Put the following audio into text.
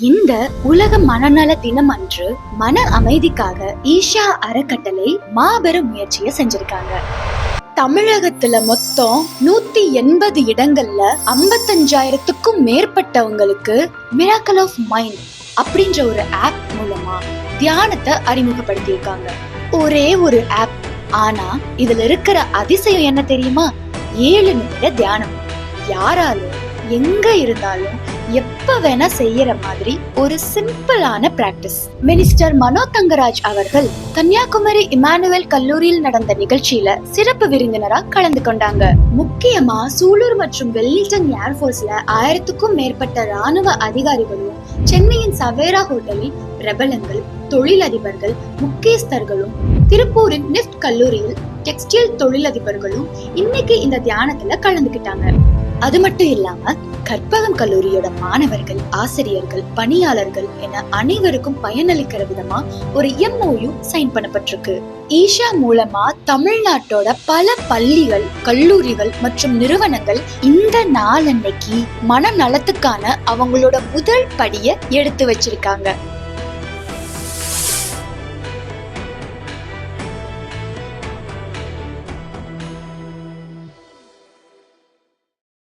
இந்த உலக மனநல தினம் அன்று மன அமைதிக்காக ஈஷா அறக்கட்டளை மாபெரும் முயற்சியை செஞ்சிருக்காங்க. தமிழகத்துல மொத்தம் 180 இடங்கள்ல 55,000க்கும் மேற்பட்டவங்களுக்கு மிராக்கிள் ஆஃப் மைண்ட் அப்படின்ற ஒரு ஆப் மூலமா தியானத்தை அறிமுகப்படுத்தியிருக்காங்க. ஒரே ஒரு ஆப், ஆனா இதுல இருக்கிற அதிசயம் என்ன தெரியுமா? 7 நிமிட தியானம். யாராலும் எங்க இருந்தாலும் எப்ப வேணா செய்யற மாதிரி ஒரு சிம்பிளான பிராக்டிஸ். மினிஸ்டர் மனோ தங்கராஜ் அவர்கள் கன்னியாகுமரி இமானுவேல் கல்லூரியில் நடந்த நிகழ்ச்சியில சிறப்பு விருந்தினரா கலந்து கொண்டாங்க. முக்கியமா சூலூர் மற்றும் வெல்லிங்டன் ஏர்போர்ஸ்ல 1000க்கும் மேற்பட்ட ராணுவ அதிகாரிகளும், சென்னையின் சவேரா ஹோட்டலில் பிரபலங்கள், தொழிலதிபர்கள், முக்கியஸ்தர்களும், திருப்பூரின் நிஃப்ட் கல்லூரியில் டெக்ஸ்டைல் தொழிலதிபர்களும் இன்னைக்கு இந்த தியானத்துல கலந்துக்கிட்டாங்க. அது மட்டும் இல்லாம கற்பகம் கல்லூரியோட மாணவர்கள், ஆசிரியர்கள், பணியாளர்கள் என அனைவருக்கும் பயனளிக்கிற விதமா ஒரு MOU சைன் பண்ணப்பட்டிருக்கு. ஈஷா மூலமா தமிழ்நாட்டோட பல பள்ளிகள், கல்லூரிகள் மற்றும் நிறுவனங்கள் இந்த நாள் அன்னைக்கு மனநலத்துக்கான அவங்களோட முதல் படியை எடுத்து வச்சிருக்காங்க.